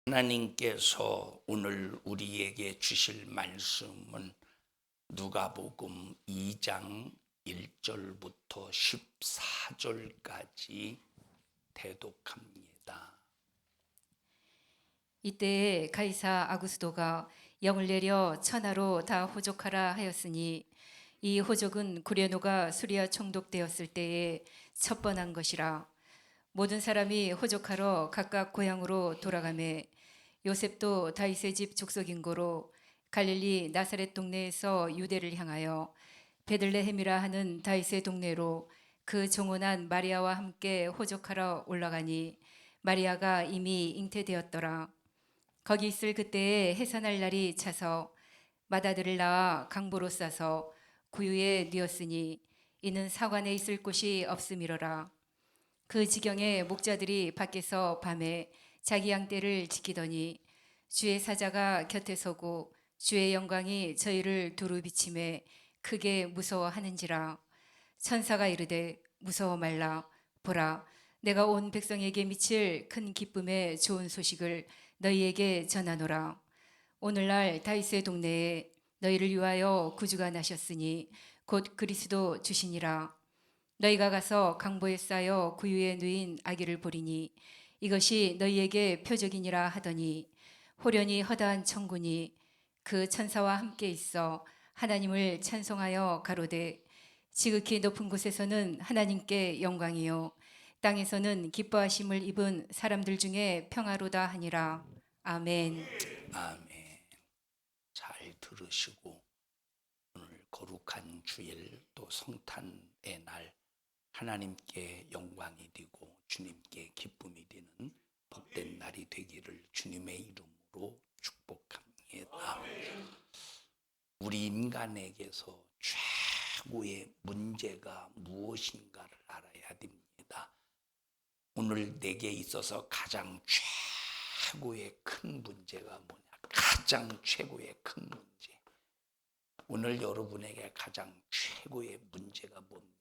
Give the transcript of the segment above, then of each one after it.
하나님께서 오늘 우리에게 주실 말씀은 누가복음 2장 1절부터 14절까지 대독합니다. 이때에 가이사 아구스도가 영을 내려 천하로 다 호족하라 하였으니 이 호족은 구레노가 수리아 총독되었을 때에 첩번한 것이라. 모든 사람이 호족하러 각각 고향으로 돌아가매 요셉도 다윗의 집 족속인 고로 갈릴리 나사렛 동네에서 유대를 향하여 베들레헴이라 하는 다윗의 동네로 그 종혼한 마리아와 함께 호족하러 올라가니 마리아가 이미 잉태되었더라. 거기 있을 그때에 해산할 날이 차서 맏아들을 낳아 강보로 싸서 구유에 뉘었으니 이는 사관에 있을 곳이 없음이로라. 그 지경에 목자들이 밖에서 밤에 자기 양떼를 지키더니 주의 사자가 곁에 서고 주의 영광이 저희를 두루 비침에 크게 무서워하는지라. 천사가 이르되 무서워 말라. 보라, 내가 온 백성에게 미칠 큰 기쁨의 좋은 소식을 너희에게 전하노라. 오늘날 다윗의 동네에 너희를 위하여 구주가 나셨으니 곧 그리스도 주시니라. 너희가 가서 강보에 쌓여 구유에 누인 아기를 보리니 이것이 너희에게 표적이니라 하더니 호련히 허다한 천군이 그 천사와 함께 있어 하나님을 찬송하여 가로되 지극히 높은 곳에서는 하나님께 영광이요 땅에서는 기뻐하심을 입은 사람들 중에 평화로다 하니라. 아멘. 아멘. 잘 들으시고 오늘 거룩한 주일 또 성탄의 날 하나님께 영광이 되고 주님께 기쁨이 되는 복된 날이 되기를 주님의 이름으로 축복합니다. 우리 인간에게서 최고의 문제가 무엇인가를 알아야 됩니다. 오늘 내게 있어서 가장 최고의 큰 문제가 뭐냐? 가장 최고의 큰 문제. 오늘 여러분에게 가장 최고의 문제가 뭡니까?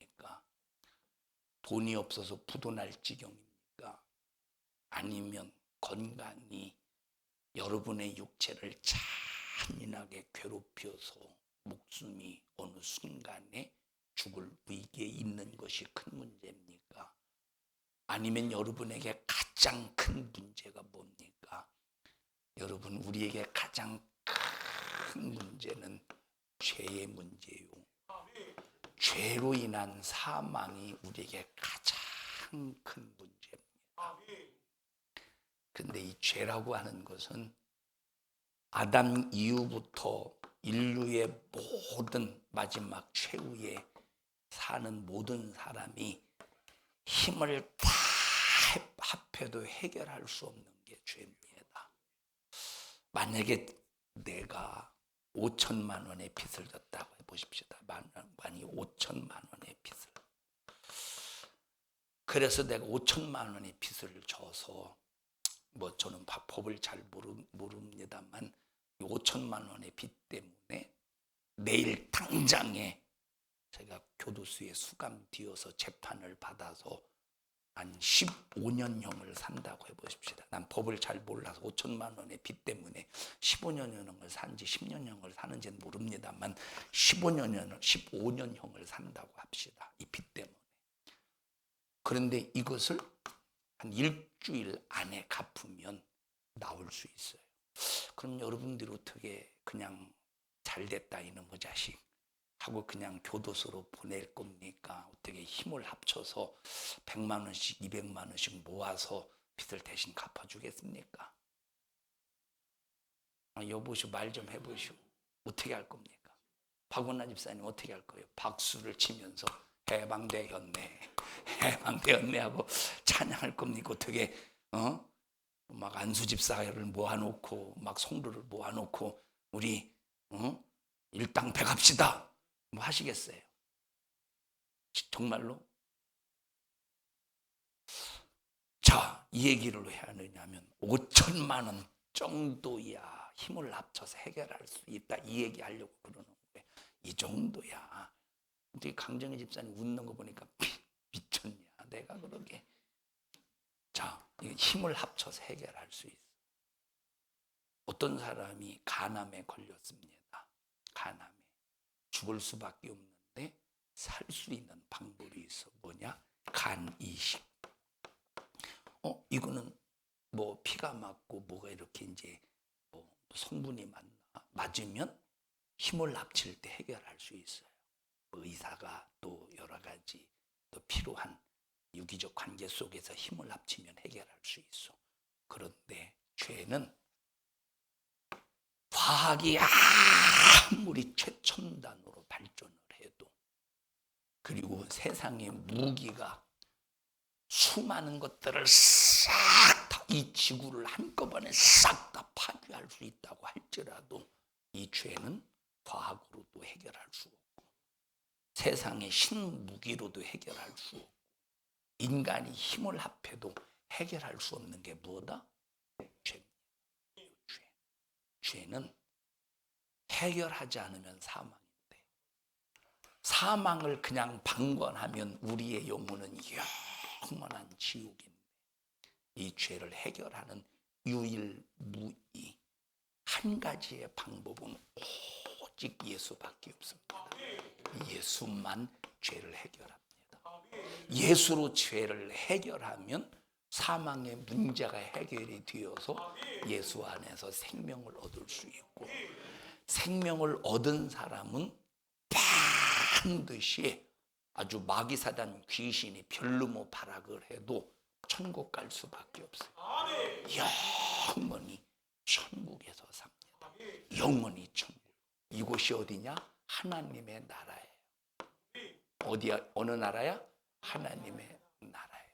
돈이 없어서 부도날 지경입니까? 아니면 건강이 여러분의 육체를 잔인하게 괴롭혀서 목숨이 어느 순간에 죽을 위기에 있는 것이 큰 문제입니까? 아니면 여러분에게 가장 큰 문제가 뭡니까? 여러분, 우리에게 가장 큰 문제는 죄의 문제요. 죄로 인한 사망이 우리에게 가장 큰 문제입니다. 그런데 이 죄라고 하는 것은 아담 이후부터 인류의 모든 마지막 최후에 사는 모든 사람이 힘을 다 합해도 해결할 수 없는 게 죄입니다. 만약에 내가 5천만 원의 빚을 졌다고 해보십시다. 만약에 5천만 원의 빚을. 그래서 내가 5천만 원의 빚을 져서 저는 법을 잘 모릅니다만 5천만 원의 빚 때문에 내일 당장에 제가 교도소에 수감되어서 재판을 받아서 한 15년형을 산다고 해보십시다. 난 법을 잘 몰라서 5천만 원의 빚 때문에 15년형을 산지 10년형을 사는지는 모릅니다만 15년형을 산다고 합시다. 이 빚 때문에. 그런데 이것을 한 일주일 안에 갚으면 나올 수 있어요. 그럼 여러분들이 어떻게 그냥 잘됐다 이놈의 자식 하고 그냥 교도소로 보낼 겁니까? 어떻게 힘을 합쳐서 100만 원씩 200만 원씩 모아서 빚을 대신 갚아주겠습니까? 여보시오, 말 좀 해보시오. 어떻게 할 겁니까? 박원나 집사님 어떻게 할 거예요? 박수를 치면서 해방되었네, 해방되었네 하고 찬양할 겁니까? 어떻게 막 안수 집사를 모아놓고 막 성도를 모아놓고 우리 일당백합시다 뭐 하시겠어요? 정말로? 자, 이 얘기를 왜 하느냐면 5천만 원 정도야 힘을 합쳐서 해결할 수 있다, 이 얘기 하려고 그러는 거예요. 이 정도야. 근데 강정희 집사님 웃는 거 보니까 미쳤냐 내가 그러게. 자, 힘을 합쳐서 해결할 수 있어. 어떤 사람이 간암에 걸렸습니다. 간암에 죽을 수밖에 없는데 살 수 있는 방법이 있어. 뭐냐? 간 이식. 이거는 뭐 피가 맞고 뭐가 이렇게 이제 뭐 성분이 맞으면 힘을 합칠 때 해결할 수 있어요. 의사가 또 여러 가지 또 필요한 유기적 관계 속에서 힘을 합치면 해결할 수 있어. 그런데 죄는 과학이 아무리 최첨단으로 발전을 해도, 그리고 세상의 무기가 수많은 것들을 싹 다 이 지구를 한꺼번에 싹 다 파괴할 수 있다고 할지라도 이 죄는 과학으로도 해결할 수 없고 세상의 신무기로도 해결할 수 없고 인간이 힘을 합해도 해결할 수 없는 게 뭐다? 죄입니다. 죄는 해결하지 않으면 사망인데, 사망을 그냥 방관하면 우리의 영혼은 영원한 지옥인데, 이 죄를 해결하는 유일무이 한 가지의 방법은 오직 예수밖에 없습니다. 예수만 죄를 해결합니다. 예수로 죄를 해결하면 사망의 문제가 해결이 되어서 예수 안에서 생명을 얻을 수 있고, 생명을 얻은 사람은 반드시 아주 마귀사단 귀신이 별르모 발악을 해도 천국 갈 수밖에 없어요. 영원히 천국에서 삽니다. 영원히 천국. 이곳이 어디냐? 하나님의 나라예요. 어디야? 어느 나라야? 하나님의 나라예요.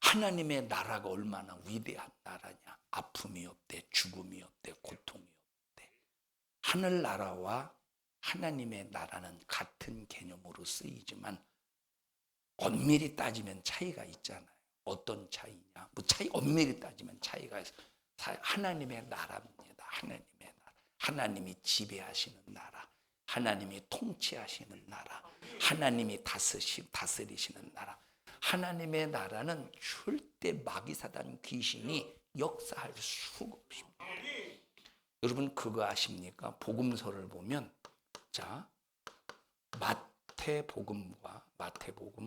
하나님의 나라가 얼마나 위대한 나라냐? 아픔이 없대, 죽음이 없대, 고통이 없대. 하늘나라와 하나님의 나라는 같은 개념으로 쓰이지만 엄밀히 따지면 차이가 있잖아요. 어떤 차이냐? 뭐 차이 엄밀히 따지면 차이가 있어. 하나님의 나라입니다. 하나님의 나라. 하나님이 지배하시는 나라. 하나님이 통치하시는 나라. 하나님이 다스리시는 나라. 하나님의 나라는 절대 마귀사단 귀신이 역사할 수가 없습니다. 여러분 그거 아십니까? 복음서를 보면, 자, 마태복음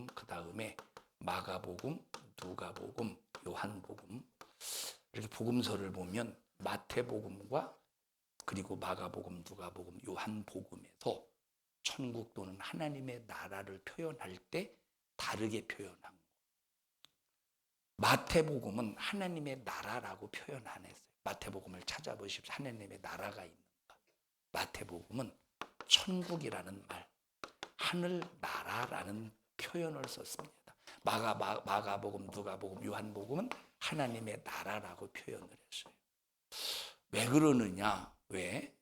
그 다음에 마가복음, 누가복음, 요한복음, 이렇게 복음서를 보면 마태복음과 그리고 마가복음, 누가복음, 요한복음에서 천국 또는 하나님의 나라를 표현할 때 다르게 표현한 거. 마태복음은 하나님의 나라라고 표현 안 했어요. 마태복음을 찾아보십시오. 하나님의 나라가 있는가. 마태복음은 천국이라는 말, 하늘나라라는 표현을 썼습니다. 마가복음, 누가복음, 요한복음은 하나님의 나라라고 표현을 했어요. 왜 그러느냐? 왜?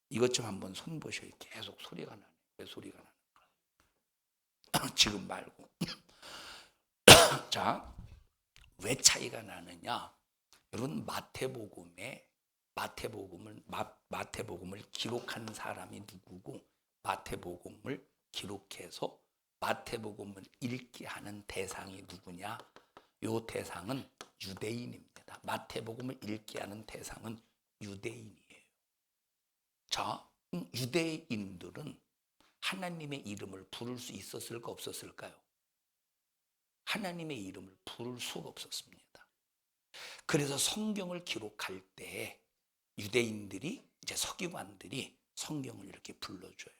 이것 좀 한번 손보셔요. 계속 소리가 나네. 왜 소리가 나는가? 지금 말고. 자, 왜 차이가 나느냐? 여러분 마태복음을 기록한 사람이 누구고, 마태복음을 기록해서 마태복음을 읽게 하는 대상이 누구냐? 요 대상은 유대인입니다. 마태복음을 읽게 하는 대상은 유대인이에요. 자, 유대인들은 하나님의 이름을 부를 수 있었을까 없었을까요? 하나님의 이름을 부를 수가 없었습니다. 그래서 성경을 기록할 때 유대인들이, 이제 서기관들이 성경을 이렇게 불러줘요.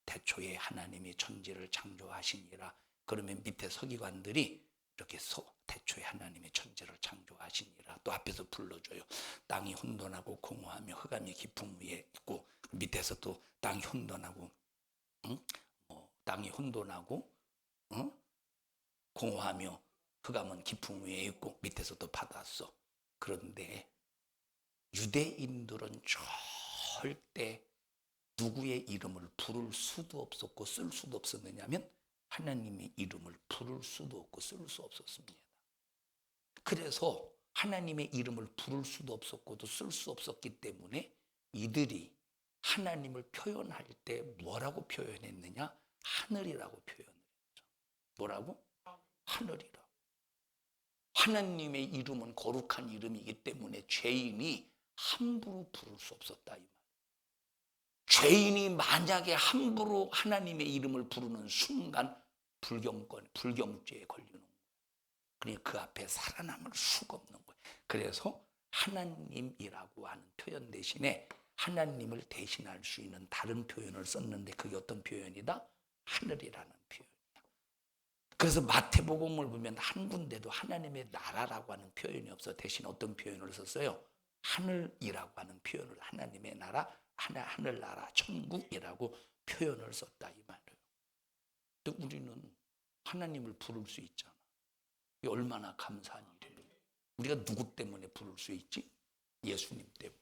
태초에 하나님이 천지를 창조하시니라. 그러면 밑에 서기관들이 이렇게 태초에 하나님이 천지를 창조하시니라 또 앞에서 불러줘요. 땅이 혼돈하고 공허하며 흑암이 깊음 위에 있고, 밑에서 또 땅이 혼돈하고 공허하며 흑암은 깊음 위에 있고, 밑에서 또 받았어. 그런데 유대인들은 절대 누구의 이름을 부를 수도 없었고 쓸 수도 없었느냐면 하나님의 이름을 부를 수도 없고 쓸 수 없었습니다. 그래서 하나님의 이름을 부를 수도 없었고도 쓸 수 없었기 때문에 이들이 하나님을 표현할 때 뭐라고 표현했느냐? 하늘이라고 표현을 했죠. 뭐라고? 하늘이라. 하나님의 이름은 거룩한 이름이기 때문에 죄인이 함부로 부를 수 없었다 이 말. 죄인이 만약에 함부로 하나님의 이름을 부르는 순간 불경죄에 걸리는 거예요. 그러니까 그 앞에 살아남을 수가 없는 거예요. 그래서 하나님이라고 하는 표현 대신에 하나님을 대신할 수 있는 다른 표현을 썼는데 그게 어떤 표현이다? 하늘이라는 표현이야. 그래서 마태복음을 보면 한 군데도 하나님의 나라라고 하는 표현이 없어. 대신 어떤 표현을 썼어요? 하늘이라고 하는 표현을, 하나님의 나라, 하늘나라, 천국이라고 표현을 썼다 이 말이에요. 근데 우리는 하나님을 부를 수 있잖아. 이게 얼마나 감사한 일이에요. 우리가 누구 때문에 부를 수 있지? 예수님 때문에.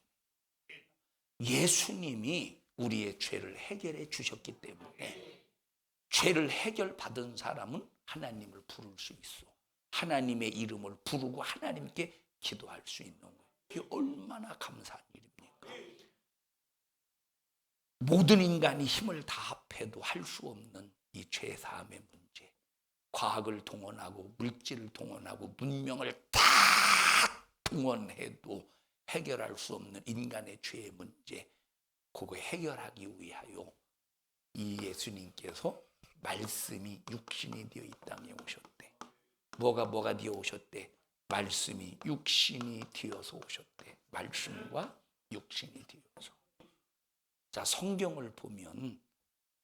예수님이 우리의 죄를 해결해 주셨기 때문에 죄를 해결받은 사람은 하나님을 부를 수 있어. 하나님의 이름을 부르고 하나님께 기도할 수 있는 거예요. 이게 얼마나 감사한 일입니까? 모든 인간이 힘을 다 합해도 할 수 없는 이 죄사함의 문제, 과학을 동원하고 물질을 동원하고 문명을 다 동원해도 해결할 수 없는 인간의 죄의 문제, 그거 해결하기 위하여 이 예수님께서 말씀이 육신이 되어 이 땅에 오셨대. 뭐가 되어 오셨대? 말씀이 육신이 되어서 오셨대. 말씀과 육신이 되어서. 자, 성경을 보면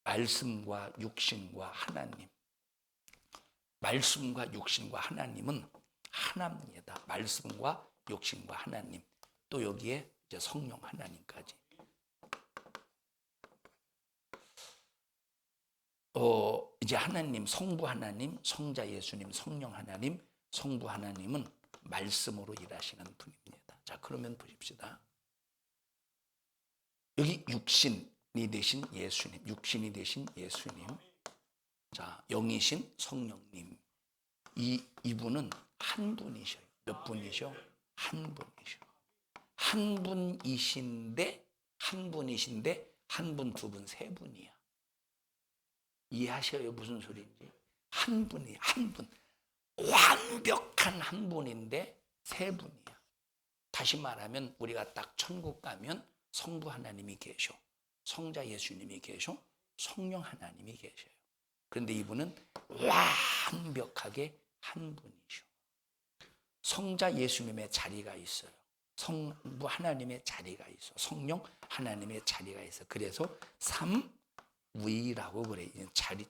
말씀과 육신과 하나님, 말씀과 육신과 하나님은 하나입니다. 말씀과 육신과 하나님, 또 여기에 이제 성령 하나님까지. 이제 하나님, 성부 하나님, 성자 예수님, 성령 하나님, 성부 하나님은 말씀으로 일하시는 분입니다. 자, 그러면 보십시다. 여기 육신이 되신 예수님, 육신이 되신 예수님, 자, 영이신 성령님, 이분은 한 분이셔요. 몇 분이셔? 한 분이셔. 한 분이신데 한 분, 두 분, 세 분이야. 이해하셔요? 무슨 소리인지? 한 분이 한 분, 완벽한 한 분인데 세 분이야. 다시 말하면 우리가 딱 천국 가면 성부 하나님이 계셔, 성자 예수님이 계셔, 성령 하나님이 계셔요. 그런데 이분은 완벽하게 한 분이셔. 성자 예수님의 자리가 있어요. 성부 하나님의 자리가 있어. 성령 하나님의 자리가 있어. 그래서 삼위라고 그래.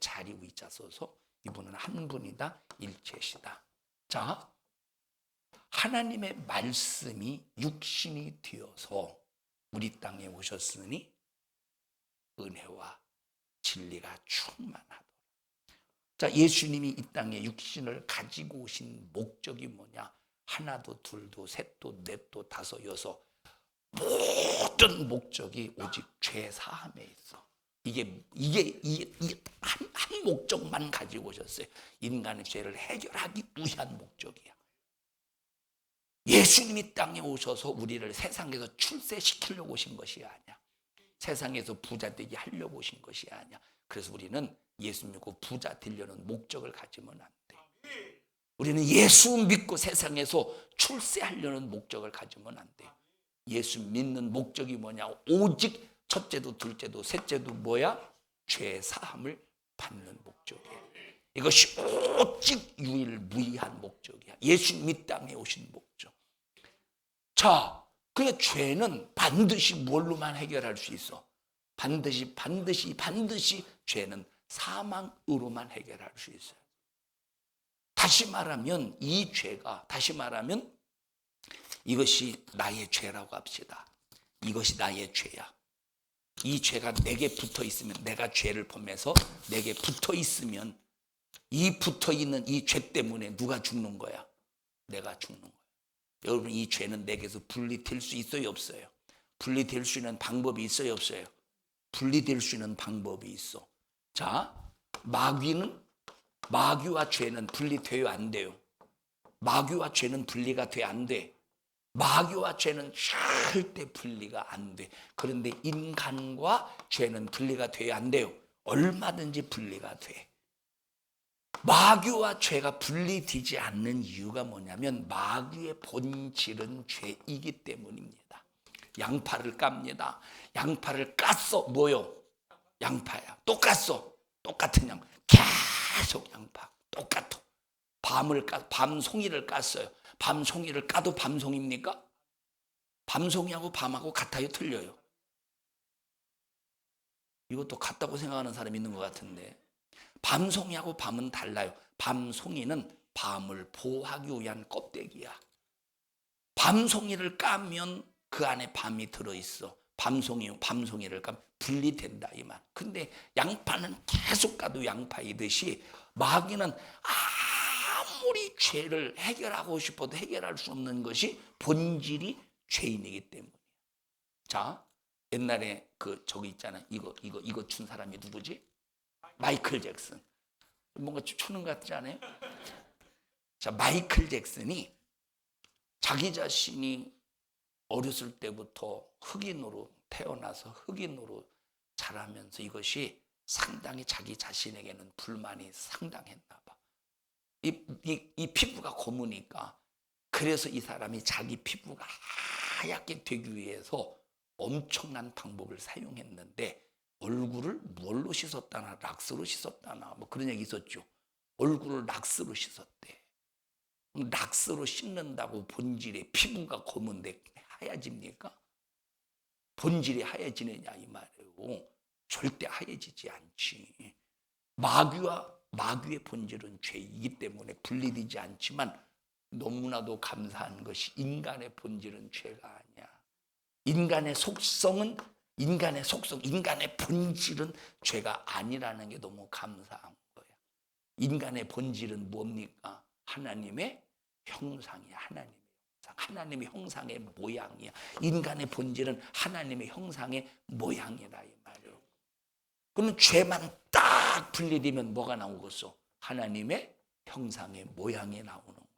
자리 위자 써서 이분은 한 분이다, 일체시다. 자, 하나님의 말씀이 육신이 되어서 우리 땅에 오셨으니 은혜와 진리가 충만하도록. 자, 예수님이 이 땅에 육신을 가지고 오신 목적이 뭐냐? 하나도 둘도 셋도 넷도 다섯 여섯, 모든 목적이 오직 죄 사함에 있어. 이게 한 목적만 가지고 오셨어요. 인간의 죄를 해결하기 위한 목적이야. 예수님이 땅에 오셔서 우리를 세상에서 출세시키려고 오신 것이 아니야. 세상에서 부자 되게 하려고 오신 것이 아니야. 그래서 우리는 예수 믿고 부자 되려는 목적을 가지면 안 돼. 우리는 예수 믿고 세상에서 출세하려는 목적을 가지면 안 돼. 예수 믿는 목적이 뭐냐? 오직 첫째도 둘째도 셋째도 뭐야? 죄 사함을 받는 목적이야. 이것이 오직 유일무이한 목적이야. 예수님 이 땅에 오신 목적. 자, 그러니까 죄는 반드시 뭘로만 해결할 수 있어? 반드시 죄는 사망으로만 해결할 수 있어요. 다시 말하면 이것이 나의 죄라고 합시다. 이것이 나의 죄야. 이 죄가 내게 붙어 있으면, 내가 죄를 범해서 내게 붙어 있으면, 이 붙어 있는 이 죄 때문에 누가 죽는 거야? 내가 죽는 거야. 여러분, 이 죄는 내게서 분리될 수 있어요, 없어요? 분리될 수 있는 방법이 있어요, 없어요? 분리될 수 있는 방법이 있어. 자, 마귀와 죄는 분리돼요, 안 돼요? 마귀와 죄는 분리가 돼, 안 돼? 마귀와 죄는 절대 분리가 안 돼. 그런데 인간과 죄는 분리가 돼요, 안 돼요? 얼마든지 분리가 돼. 마귀와 죄가 분리되지 않는 이유가 뭐냐면 마귀의 본질은 죄이기 때문입니다. 양파를 깝니다. 양파를 깠어. 뭐요? 양파야. 또 깠어. 똑같은 양파. 계속 양파. 똑같아. 밤송이를 깠어요. 밤송이를 까도 밤송입니까? 밤송이하고 밤하고 같아요? 틀려요? 이것도 같다고 생각하는 사람이 있는 것 같은데, 밤송이하고 밤은 달라요. 밤송이는 밤을 보호하기 위한 껍데기야. 밤송이를 까면 그 안에 밤이 들어있어. 밤송이를 까면 분리된다 이 말. 근데 양파는 계속 까도 양파이듯이 마귀는 아무리 죄를 해결하고 싶어도 해결할 수 없는 것이 본질이 죄인이기 때문이야. 자, 옛날에 저기 있잖아. 이거 춘 사람이 누구지? 마이클 잭슨. 뭔가 추는 것 같지 않아요? 자, 마이클 잭슨이 자기 자신이 어렸을 때부터 흑인으로 태어나서 흑인으로 자라면서 이것이 상당히 자기 자신에게는 불만이 상당했나 봐. 이 피부가 검으니까, 그래서 이 사람이 자기 피부가 하얗게 되기 위해서 엄청난 방법을 사용했는데, 얼굴을 뭘로 씻었다나 락스로 씻었다나 뭐 그런 얘기 있었죠. 얼굴을 락스로 씻었대. 락스로 씻는다고 본질의 피부가 검은데 하얘집니까? 본질이 하얘지느냐 이 말이에요. 절대 하얘지지 않지. 마귀의 본질은 죄이기 때문에 분리되지 않지만, 너무나도 감사한 것이 인간의 본질은 죄가 아니야. 인간의 본질은 죄가 아니라는 게 너무 감사한 거야. 인간의 본질은 뭡니까? 하나님의 형상이야. 하나님의 형상의 모양이야. 인간의 본질은 하나님의 형상의 모양이라 이 말이에요. 그러면 죄만 딱 분리되면 뭐가 나오겠어? 하나님의 형상의 모양이 나오는 거예요.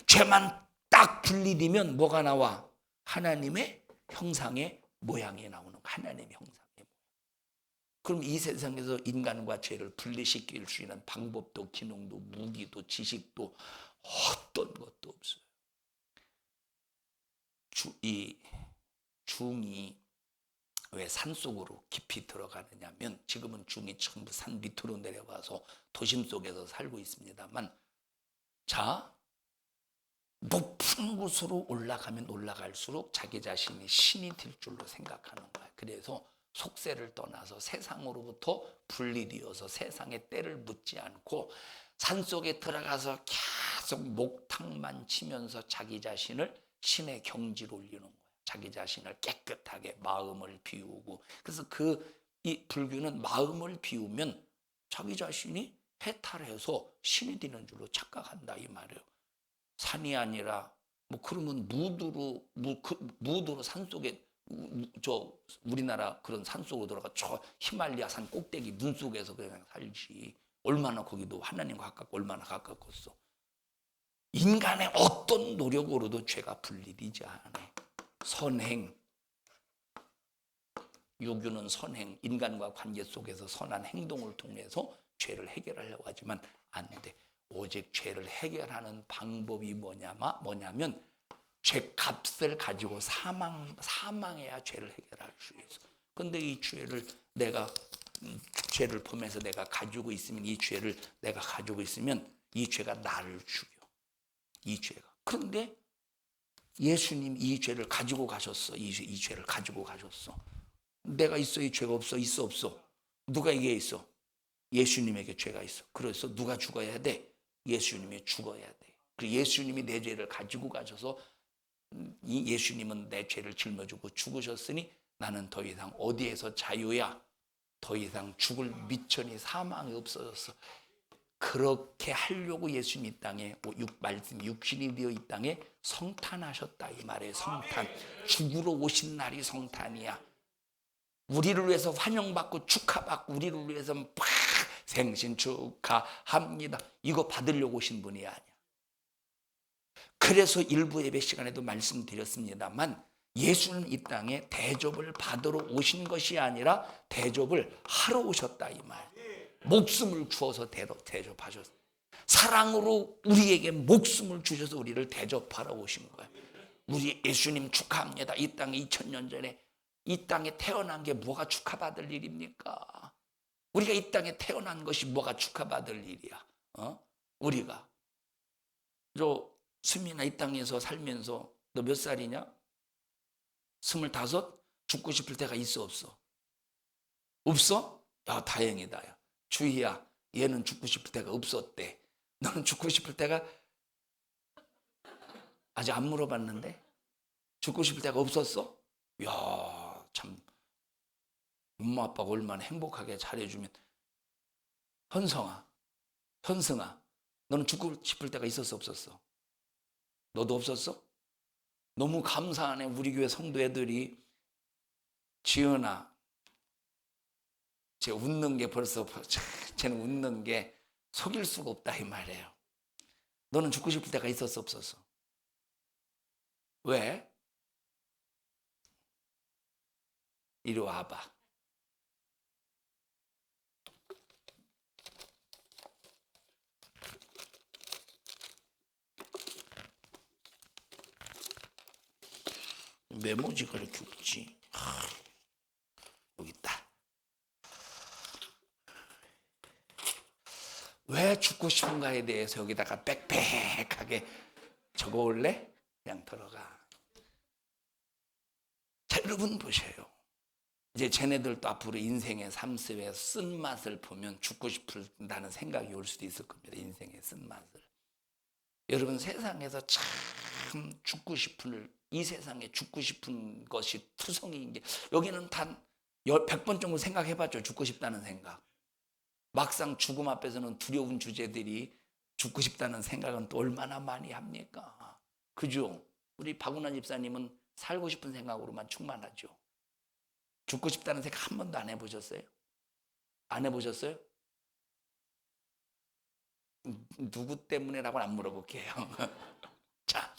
죄만 딱 분리되면 뭐가 나와? 하나님의 형상의 모양이 나오는 거예요. 하나님의 형상의 모양. 그럼 이 세상에서 인간과 죄를 분리시킬 수 있는 방법도 기능도 무기도 지식도 어떤 것도 없어요. 이 중이 왜 산속으로 깊이 들어가느냐면, 지금은 중이 전부 산 밑으로 내려가서 도심 속에서 살고 있습니다만, 자, 높은 곳으로 올라가면 올라갈수록 자기 자신이 신이 될 줄로 생각하는 거야. 그래서 속세를 떠나서 세상으로부터 분리되어서 세상의 때를 묻지 않고 산속에 들어가서 계속 목탁만 치면서 자기 자신을 신의 경지로 올리는 거예요. 자기 자신을 깨끗하게 마음을 비우고. 그래서 이 불교는 마음을 비우면 자기 자신이 해탈해서 신이 되는 줄로 착각한다 이 말이에요. 산이 아니라 뭐 그러면 무드로 산속에 우리나라 그런 산속으로 들어가 저 히말리아 산 꼭대기 눈속에서 그냥 살지. 얼마나 거기도 하나님과 가깝고 얼마나 가깝겠어. 인간의 어떤 노력으로도 죄가 분리되지 않아요. 선행, 유교는 선행, 인간과 관계 속에서 선한 행동을 통해서 죄를 해결하려고 하지만 안 돼. 오직 죄를 해결하는 방법이 뭐냐면 죄값을 가지고 사망해야 죄를 해결할 수 있어. 근데 이 죄를 보면서 내가 가지고 있으면, 이 죄를 내가 가지고 있으면 이 죄가 나를 죽여. 이 죄가. 그런데 예수님 이 죄를 가지고 가셨어. 이 죄를 가지고 가셨어. 내가 있어? 이 죄가 없어? 있어? 없어? 누가 이게 있어? 예수님에게 죄가 있어. 그래서 누가 죽어야 돼? 예수님이 죽어야 돼. 그리고 예수님이 내 죄를 가지고 가셔서, 이 예수님은 내 죄를 짊어지고 죽으셨으니 나는 더 이상 어디에서 자유야? 더 이상 죽을 미천이 사망이 없어졌어. 그렇게 하려고 예수님이 이 땅에 말씀 육신이 되어 이 땅에 성탄하셨다 이 말이에요. 성탄. 죽으러 오신 날이 성탄이야. 우리를 위해서 환영받고 축하받고 우리를 위해서 생신 축하합니다. 이거 받으려고 오신 분이 아니야. 그래서 일부 예배 시간에도 말씀드렸습니다만, 예수는 이 땅에 대접을 받으러 오신 것이 아니라 대접을 하러 오셨다 이 말. 목숨을 주어서 대접하셨어요. 사랑으로 우리에게 목숨을 주셔서 우리를 대접하러 오신 거예요. 우리 예수님 축하합니다. 이 땅에 2000년 전에 이 땅에 태어난 게 뭐가 축하받을 일입니까? 우리가 이 땅에 태어난 것이 뭐가 축하받을 일이야? 우리가 수민아, 이 땅에서 살면서 너 몇 살이냐? 25? 죽고 싶을 때가 있어 없어? 없어? 야, 다행이다. 야. 주희야, 얘는 죽고 싶을 때가 없었대. 너는 죽고 싶을 때가 아직 안 물어봤는데 죽고 싶을 때가 없었어? 야, 참 엄마 아빠가 얼마나 행복하게 잘해주면. 현승아, 너는 죽고 싶을 때가 있었어 없었어? 너도 없었어? 너무 감사하네. 우리 교회 성도 애들이. 지은아, 쟤 웃는 게 벌써, 쟤는 웃는 게 속일 수가 없다 이 말이에요. 너는 죽고 싶을 때가 있었어 없었어? 왜? 이리 와봐. 메모지가 이렇게 없지. 여기 있다. 왜 죽고 싶은가에 대해서 여기다가 빽빽하게 적어올래? 그냥 들어가. 자, 여러분 보세요. 이제 쟤네들도 앞으로 인생의 삶 속에 쓴맛을 보면 죽고 싶다는 생각이 올 수도 있을 겁니다. 인생의 쓴맛을. 여러분, 세상에서 참 이 세상에 죽고 싶은 것이 투성이인 게, 여기는 단 100번 정도 생각해봤죠. 죽고 싶다는 생각. 막상 죽음 앞에서는 두려운 주제들이 죽고 싶다는 생각은 또 얼마나 많이 합니까? 그죠? 우리 박운환 집사님은 살고 싶은 생각으로만 충만하죠. 죽고 싶다는 생각 한 번도 안 해보셨어요? 안 해보셨어요? 누구 때문에라고 안 물어볼게요. 자,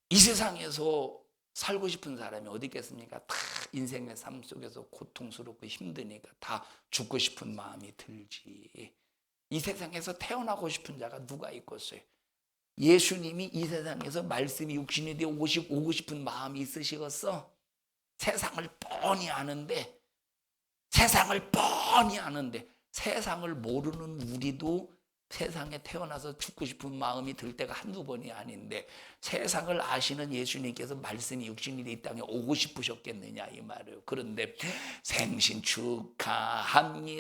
이 세상에서 살고 싶은 사람이 어디 있겠습니까? 다 인생의 삶 속에서 고통스럽고 힘드니까 다 죽고 싶은 마음이 들지. 이 세상에서 태어나고 싶은 자가 누가 있겠어요? 예수님이 이 세상에서 말씀이 육신이 되어 오고 싶은 마음이 있으시겠어? 세상을 뻔히 아는데 세상을 모르는 우리도 세상에 태어나서 죽고 싶은 마음이 들 때가 한두 번이 아닌데, 세상을 아시는 예수님께서 말씀이 육신이 돼 이 땅에 오고 싶으셨겠느냐 이 말이에요. 그런데 생신 축하합니다.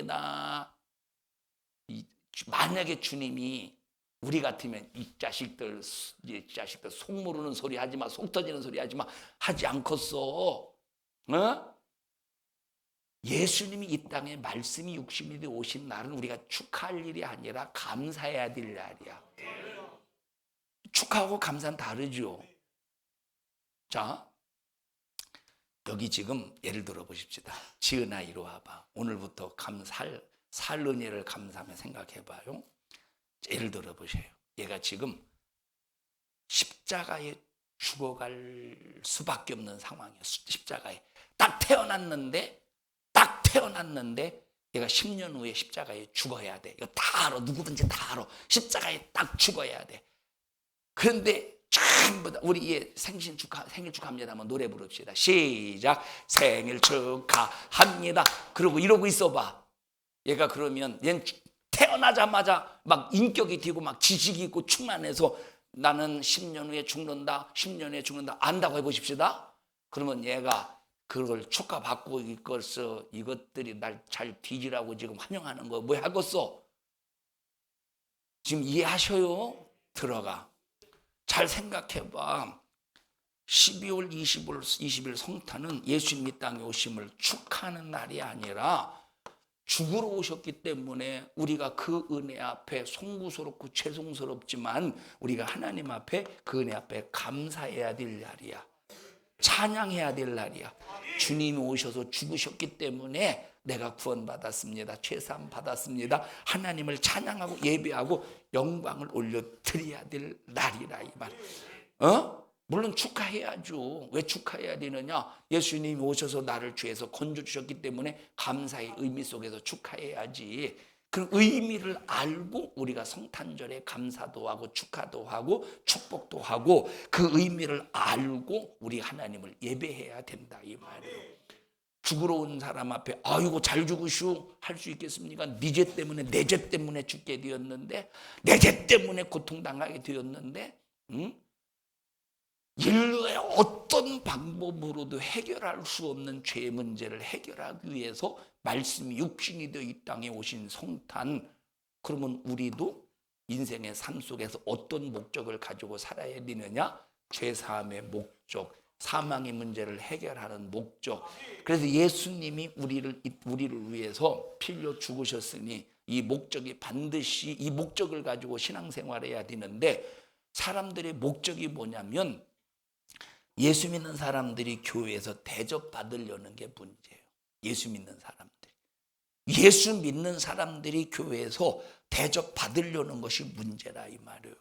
만약에 주님이 우리 같으면 이 자식들 속 모르는 소리 하지 마, 속 터지는 소리 하지 마 하지 않겠어. 예수님이 이 땅에 말씀이 육신이 되어 오신 날은 우리가 축하할 일이 아니라 감사해야 될 날이야. 축하하고 감사는 다르죠. 자, 여기 지금 예를 들어 보십시다. 지은아, 이리 와봐. 오늘부터 살 은혜를 감사하며 생각해봐요. 예를 들어 보세요. 얘가 지금 십자가에 죽어갈 수밖에 없는 상황이에요. 십자가에 딱 태어났는데 얘가 10년 후에 십자가에 죽어야 돼. 이거 다 알아. 누구든지 다 알아. 십자가에 딱 죽어야 돼. 그런데 전부 다 우리 얘 생일 축하합니다 한번 노래 부릅시다. 시작. 생일 축하합니다. 그러고 이러고 있어봐. 얘가 그러면 얘는 태어나자마자 막 인격이 튀고 막 지식이 있고 충만해서 나는 10년 후에 죽는다, 10년 후에 죽는다 안다고 해보십시다. 그러면 얘가 그걸 축하받고 이것들이 날 잘 뒤지라고 지금 환영하는 거 뭐 하겠어? 지금 이해하셔요? 들어가. 잘 생각해봐. 12월 20일 성탄은 예수님이 이 땅에 오심을 축하하는 날이 아니라 죽으러 오셨기 때문에 우리가 그 은혜 앞에 송구스럽고 죄송스럽지만 우리가 하나님 앞에 그 은혜 앞에 감사해야 될 날이야. 찬양해야 될 날이야. 주님이 오셔서 죽으셨기 때문에 내가 구원받았습니다. 죄사함 받았습니다. 하나님을 찬양하고 예배하고 영광을 올려드려야 될 날이라 이 말. 물론 축하해야죠. 왜 축하해야 되느냐? 예수님이 오셔서 나를 죄에서 건져주셨기 때문에 감사의 의미 속에서 축하해야지. 그 의미를 알고 우리가 성탄절에 감사도 하고 축하도 하고 축복도 하고 그 의미를 알고 우리 하나님을 예배해야 된다 이 말이에요. 죽으러 온 사람 앞에 아이고 잘 죽으시오 할 수 있겠습니까? 네 죄 때문에 내 죄 때문에 죽게 되었는데 내 죄 때문에 고통당하게 되었는데 인류의 어떤 방법으로도 해결할 수 없는 죄 문제를 해결하기 위해서 말씀이 육신이 되어 이 땅에 오신 성탄. 그러면 우리도 인생의 삶 속에서 어떤 목적을 가지고 살아야 되느냐? 죄사함의 목적, 사망의 문제를 해결하는 목적. 그래서 예수님이 우리를 위해서 피 흘려 죽으셨으니 이 목적이 반드시 이 목적을 가지고 신앙생활해야 되는데 사람들의 목적이 뭐냐면 예수 믿는 사람들이 교회에서 대접받으려는 게 문제예요. 예수 믿는 사람들이 교회에서 대접받으려는 것이 문제라 이 말이에요.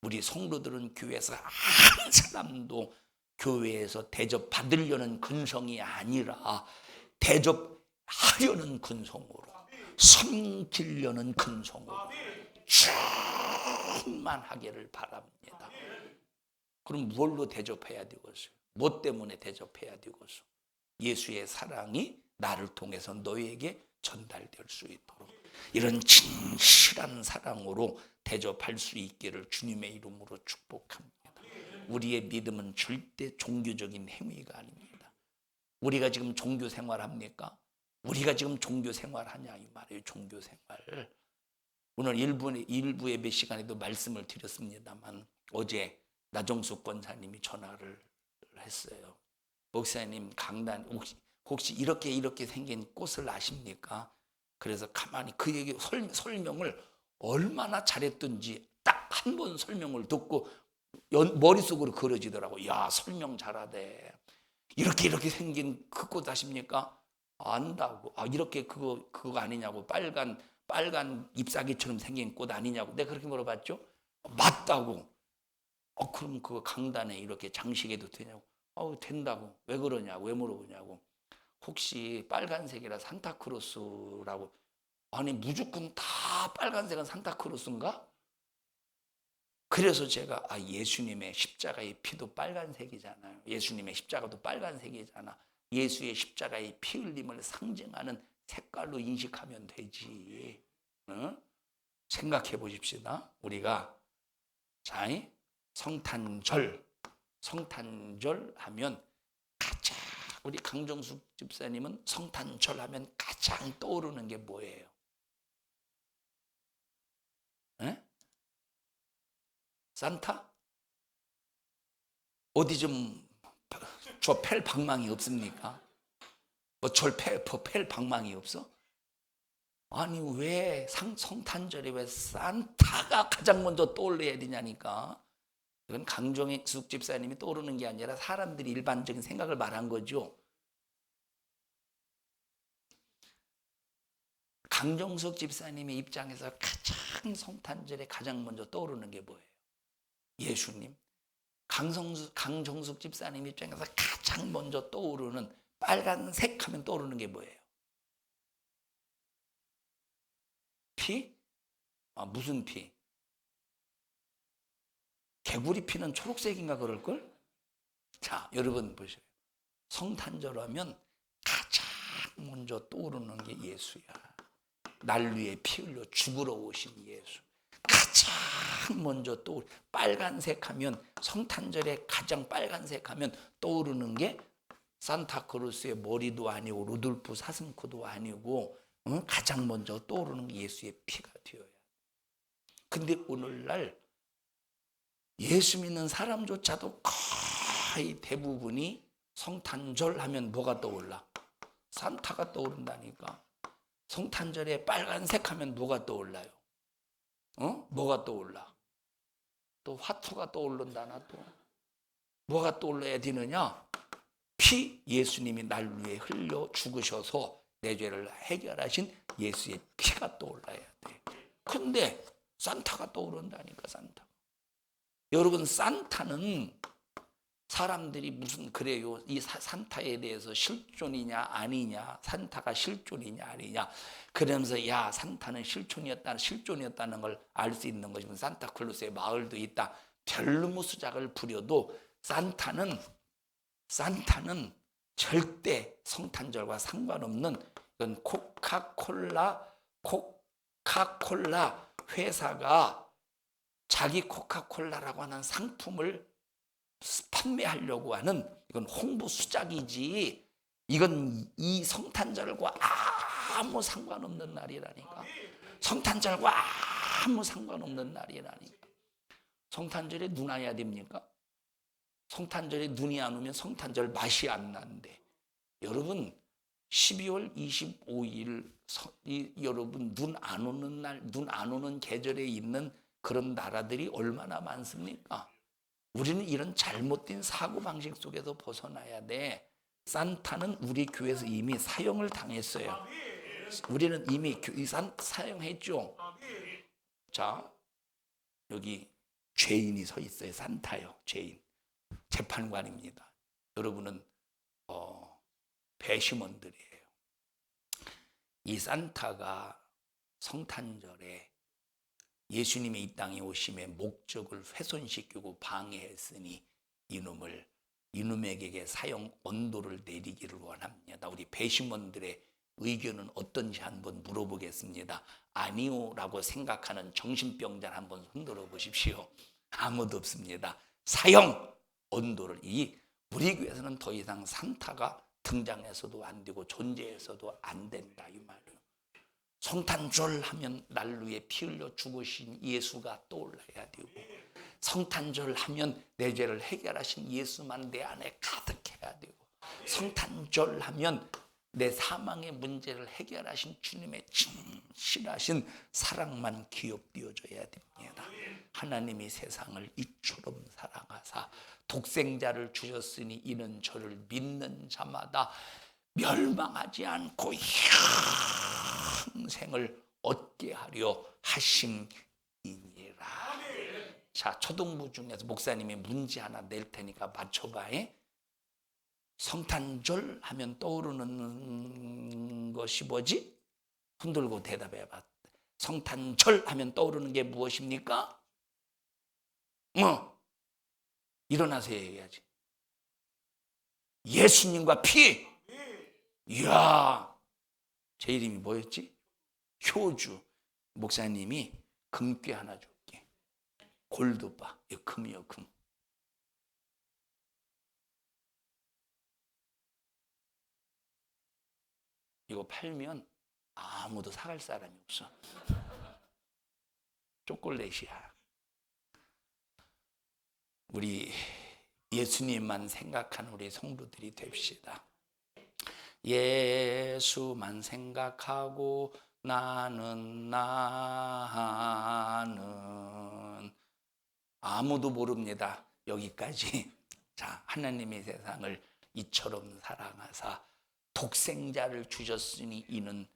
우리 성도들은 교회에서 한 사람도 교회에서 대접받으려는 근성이 아니라 대접하려는 근성으로, 섬기려는 근성으로 충만하기를 바랍니다. 그럼 뭘로 대접해야 되겠어요? 뭐 때문에 대접해야 되겠어요? 예수의 사랑이 나를 통해서 너에게 전달될 수 있도록 이런 진실한 사랑으로 대접할 수 있기를 주님의 이름으로 축복합니다. 우리의 믿음은 절대 종교적인 행위가 아닙니다. 우리가 지금 종교 생활합니까? 우리가 지금 종교 생활하냐 이 말이에요. 종교 생활. 오늘 일부 예배 시간에도 말씀을 드렸습니다만 어제 나정숙 권사님이 전화를 했어요. 목사님 강단 혹시 이렇게 생긴 꽃을 아십니까? 그래서 가만히 그 얘기 설명을 얼마나 잘했던지 딱 한 번 설명을 듣고 머릿속으로 그려지더라고. 야 설명 잘하대. 이렇게 생긴 그 꽃 아십니까? 안다고. 이렇게 그거 아니냐고. 빨간 잎사귀처럼 생긴 꽃 아니냐고. 내가 그렇게 물어봤죠. 맞다고. 그럼 그거 강단에 이렇게 장식해도 되냐고. 된다고. 왜 그러냐고. 왜 물어보냐고. 혹시 빨간색이라 산타크로스라고. 아니 무조건 다 빨간색은 산타크로스인가? 그래서 제가 예수님의 십자가의 피도 빨간색이잖아요. 예수님의 십자가도 빨간색이잖아. 예수의 십자가의 피 흘림을 상징하는 색깔로 인식하면 되지. 응? 생각해 보십시다. 우리가 자 성탄절 하면 가장 우리 강정숙 집사님은 성탄절 하면 가장 떠오르는 게 뭐예요? 에? 산타? 어디 좀 저 팰 방망이 없습니까? 뭐 절 팰 방망이 없어? 아니 왜 성탄절에 왜 산타가 가장 먼저 떠올려야 되냐니까. 이건 강정숙 집사님이 떠오르는 게 아니라 사람들이 일반적인 생각을 말한 거죠. 강정숙 집사님의 입장에서 가장 성탄절에 가장 먼저 떠오르는 게 뭐예요? 예수님. 강정숙 집사님 입장에서 가장 먼저 떠오르는 빨간색 하면 떠오르는 게 뭐예요? 피? 무슨 피? 개구리 피는 초록색인가 그럴걸? 자, 여러분 보세요. 성탄절 하면 가장 먼저 떠오르는 게 예수야. 날 위해 피 흘려 죽으러 오신 예수. 가장 먼저 빨간색 하면 성탄절에 가장 빨간색 하면 떠오르는 게 산타크로스의 머리도 아니고 루돌프 사슴코도 아니고 가장 먼저 떠오르는 게 예수의 피가 되어야 돼. 근데 오늘날 예수 믿는 사람조차도 거의 대부분이 성탄절 하면 뭐가 떠올라? 산타가 떠오른다니까. 성탄절에 빨간색 하면 뭐가 떠올라요? 뭐가 떠올라? 또 화투가 떠오른다나 또. 뭐가 떠올라야 되느냐? 피, 예수님이 날 위해 흘려 죽으셔서 내 죄를 해결하신 예수의 피가 떠올라야 돼. 근데 산타가 떠오른다니까 산타. 여러분 산타는 사람들이 무슨 그래요. 이 산타에 대해서 실존이냐 아니냐, 산타가 실존이냐 아니냐, 그러면서 야 산타는 실존이었다는 걸 알 수 있는 것이면 산타클로스의 마을도 있다. 별무수작을 부려도 산타는 절대 성탄절과 상관없는, 이건 코카콜라 회사가 자기 코카콜라라고 하는 상품을 판매하려고 하는, 이건 홍보 수작이지, 이건 이 성탄절과 아무 상관없는 날이라니까. 성탄절과 아무 상관없는 날이라니까. 성탄절에 눈 와야 됩니까? 성탄절에 눈이 안 오면 성탄절 맛이 안 나는데, 여러분 12월 25일 여러분 눈 안 오는 날, 눈 안 오는 계절에 있는 그런 나라들이 얼마나 많습니까? 우리는 이런 잘못된 사고방식 속에서 벗어나야 돼. 산타는 우리 교회에서 이미 사형을 당했어요. 우리는 이미 사형했죠. 자, 여기 죄인이 서 있어요. 산타요, 죄인. 재판관입니다. 여러분은 배심원들이에요. 이 산타가 성탄절에 예수님의 이 땅에 오심의 목적을 훼손시키고 방해했으니 이놈에게 사형 언도를 내리기를 원합니다. 우리 배심원들의 의견은 어떤지 한번 물어보겠습니다. 아니오라고 생각하는 정신병자를 한번 손들어 보십시오. 아무도 없습니다. 사형 언도를, 우리 교회에서는 더 이상 산타가 등장해서도 안 되고 존재해서도 안 된다, 이 말이에요. 성탄절 하면 날 위해 피 흘려 죽으신 예수가 떠올라야 되고, 성탄절 하면 내 죄를 해결하신 예수만 내 안에 가득해야 되고, 성탄절 하면 내 사망의 문제를 해결하신 주님의 진실하신 사랑만 기억되어져야 됩니다. 하나님이 세상을 이처럼 사랑하사 독생자를 주셨으니 이는 저를 믿는 자마다 멸망하지 않고 영생을 얻게 하려 하심이니라. 자, 초등부 중에서 목사님이 문제 하나 낼 테니까 맞춰봐. 성탄절 하면 떠오르는 것이 뭐지? 흔들고 대답해봐. 성탄절 하면 떠오르는 게 무엇입니까? 일어나서 얘기해야지. 예수님과 피. 이야, 제 이름이 뭐였지? 효주. 목사님이 금괴 하나 줄게. 골드바. 이거 금이요, 금. 이거 팔면 아무도 사갈 사람이 없어. 초콜릿이야. 우리 예수님만 생각하는 우리 성도들이 됩시다. 예수만 생각하고 나는 아무도 모릅니다. 여기까지. 자, 하나님의 세상을 이처럼 사랑하사 독생자를 주셨으니 이는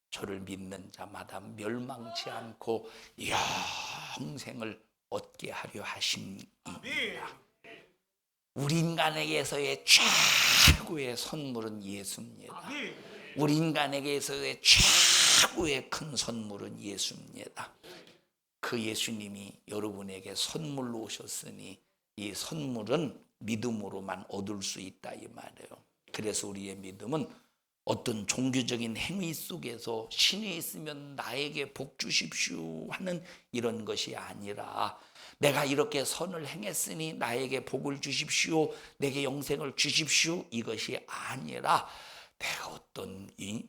저를 믿는 자마다 멸망치 않고 영생을 얻게 하려 하심이니라. 우리 인간에게서의 최고의 선물은 예수입니다. 우리 인간에게서의 최고의 큰 선물은 예수입니다. 그 예수님이 여러분에게 선물로 오셨으니 이 선물은 믿음으로만 얻을 수 있다, 이 말이에요. 그래서 우리의 믿음은 어떤 종교적인 행위 속에서 신이 있으면 나에게 복 주십시오 하는 이런 것이 아니라, 내가 이렇게 선을 행했으니 나에게 복을 주십시오, 내게 영생을 주십시오, 이것이 아니라, 내가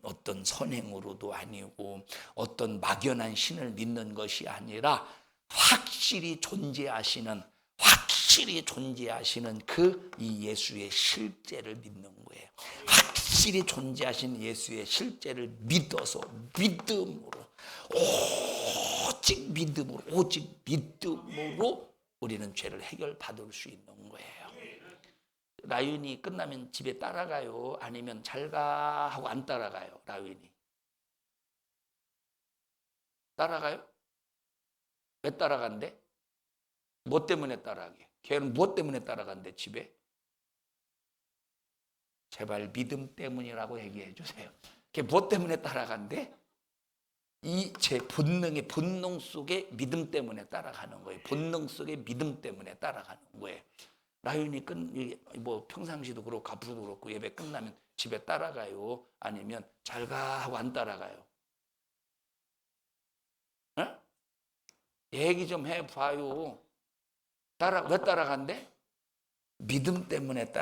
어떤 선행으로도 아니고 어떤 막연한 신을 믿는 것이 아니라 확실히 존재하시는 그 이 예수의 실제를 믿는 거예요. 확실히 존재하신 예수의 실제를 믿어서, 오직 믿음으로 우리는 죄를 해결받을 수 있는 거예요. 라윤이 끝나면 집에 따라가요? 아니면 잘가 하고 안 따라가요? 라윤이 따라가요? 왜 따라간대? 뭐 때문에 따라가게? 걔는 무엇 때문에 따라간대? 집에 제발 믿음 때문이라고 얘기해 주세요. 그게 뭐 때문에 따라간대? 이 제 본능 속에 믿음 때문에 따라가는 거예요. 본능 속에 믿음 때문에 따라가는 거예요. 라윤이 뭐 평상시도 그렇고 가프도 그렇고 예배 끝나면 집에 따라가요? 아니면 잘 가 하고 안 따라가요? 에? 얘기 좀 해봐요. 왜 따라간대? 믿음 때문에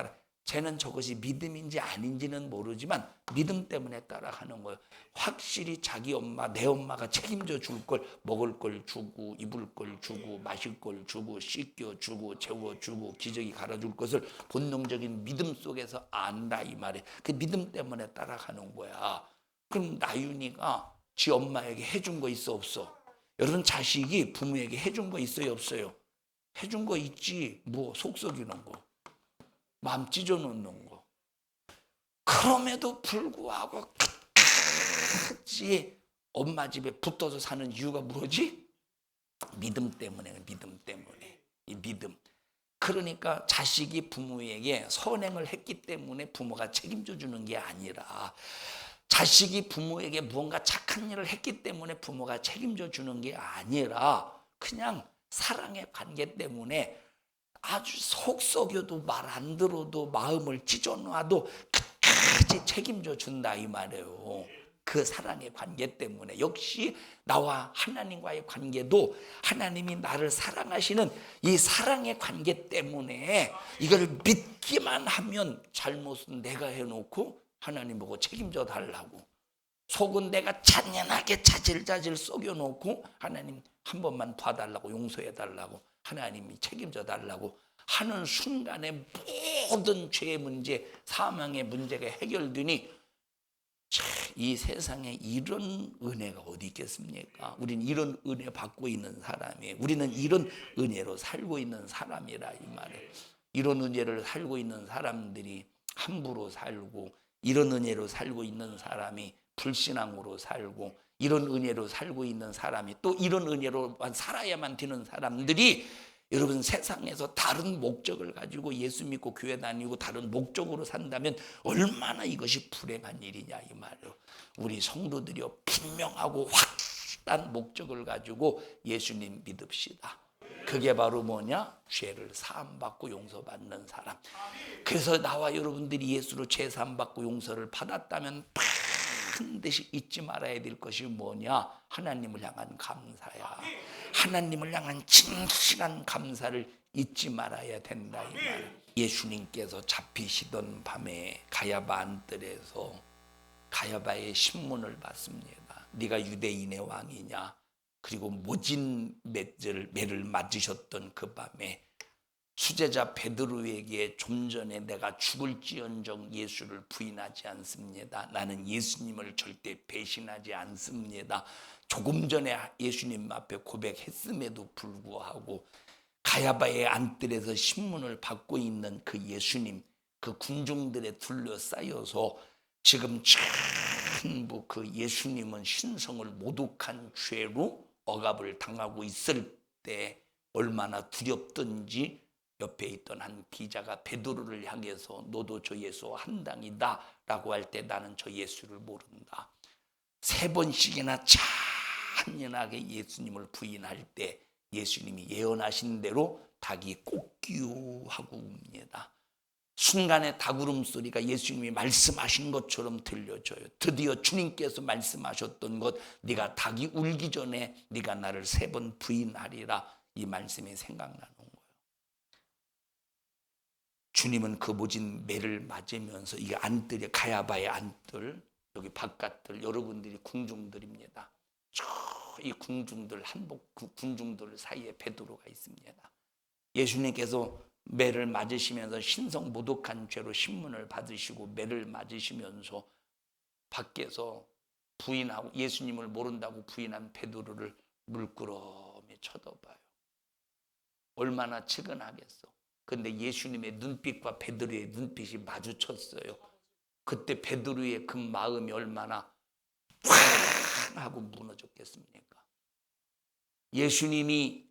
쟤는 저것이 믿음인지 아닌지는 모르지만 믿음 때문에 따라가는 거예요. 확실히 자기 엄마, 내 엄마가 책임져 줄 걸, 먹을 걸 주고, 입을 걸 주고, 마실 걸 주고, 씻겨 주고, 재워 주고, 기저귀 갈아줄 것을 본능적인 믿음 속에서 안다 이 말이에요. 그 믿음 때문에 따라가는 거야. 그럼 나윤이가 지 엄마에게 해준 거 있어 없어? 여러분 자식이 부모에게 해준 거 있어요 없어요? 해준 거 있지. 뭐 속썩이는 거, 마음 찢어놓는 거. 그럼에도 불구하고 끝까지 엄마 집에 붙어서 사는 이유가 뭐지? 믿음 때문에. 믿음 때문에. 이 믿음. 그러니까 자식이 부모에게 선행을 했기 때문에 부모가 책임져 주는 게 아니라, 자식이 부모에게 무언가 착한 일을 했기 때문에 부모가 책임져 주는 게 아니라, 그냥 사랑의 관계 때문에 아주 속 썩여도 말 안 들어도 마음을 찢어놔도 끝까지 책임져 준다 이 말이에요. 그 사랑의 관계 때문에. 역시 나와 하나님과의 관계도 하나님이 나를 사랑하시는 이 사랑의 관계 때문에 이걸 믿기만 하면 잘못은 내가 해놓고 하나님 보고 책임져 달라고, 속은 내가 잔인하게 자질자질 썩여놓고 하나님 한 번만 봐달라고, 용서해 달라고, 하나님이 책임져 달라고 하는 순간에 모든 죄의 문제, 사망의 문제가 해결되니, 이 세상에 이런 은혜가 어디 있겠습니까? 우리는 이런 은혜 받고 있는 사람이에요. 우리는 이런 은혜로 살고 있는 사람이라 이 말이에요. 이런 은혜를 살고 있는 사람들이 함부로 살고, 이런 은혜로 살고 있는 사람이 불신앙으로 살고, 이런 은혜로 살고 있는 사람이 또 이런 은혜로만 살아야만 되는 사람들이, 여러분 세상에서 다른 목적을 가지고 예수 믿고 교회 다니고 다른 목적으로 산다면 얼마나 이것이 불행한 일이냐 이 말이에요. 우리 성도들이요, 분명하고 확실한 목적을 가지고 예수님 믿읍시다. 그게 바로 뭐냐? 죄를 사함받고 용서받는 사람. 그래서 나와 여러분들이 예수로 죄 사함받고 용서를 받았다면 반드시 잊지 말아야 될 것이 뭐냐? 하나님을 향한 감사야. 하나님을 향한 진실한 감사를 잊지 말아야 된다 이 말. 예수님께서 잡히시던 밤에 가야바 안뜰에서 가야바의 신문을 받습니다. 네가 유대인의 왕이냐? 그리고 모진 매를 맞으셨던 그 밤에 수제자 베드로에게 좀 전에 내가 죽을지언정 예수를 부인하지 않습니다. 나는 예수님을 절대 배신하지 않습니다. 조금 전에 예수님 앞에 고백했음에도 불구하고 가야바의 안뜰에서 신문을 받고 있는 그 예수님, 그 군중들에 둘러싸여서 지금 전부 그 예수님은 신성을 모독한 죄로 억압을 당하고 있을 때 얼마나 두렵던지, 옆에 있던 한 기자가 베드로를 향해서 너도 저 예수 한당이다 라고 할 때 나는 저 예수를 모른다. 3번씩이나 잔인하게 예수님을 부인할 때 예수님이 예언하신 대로 닭이 꼬끼우하고 웁니다. 순간에 닭 울음소리가 예수님이 말씀하신 것처럼 들려져요. 드디어 주님께서 말씀하셨던 것, 네가 닭이 울기 전에 네가 나를 3번 부인하리라, 이 말씀이 생각나는 거예요. 주님은 그 모진 매를 맞으면서, 이게 안뜰이 가야바의 안뜰, 여기 바깥들 여러분들이 궁중들입니다. 이 궁중들, 한복 궁중들 사이에 베드로가 있습니다. 예수님께서 매를 맞으시면서 신성 모독한 죄로 신문을 받으시고 매를 맞으시면서 밖에서 부인하고 예수님을 모른다고 부인한 베드로를 물끄러미 쳐다봐요. 얼마나 측은하겠어. 근데 예수님의 눈빛과 베드로의 눈빛이 마주쳤어요. 그때 베드로의 그 마음이 얼마나 팡 하고 무너졌겠습니까? 예수님이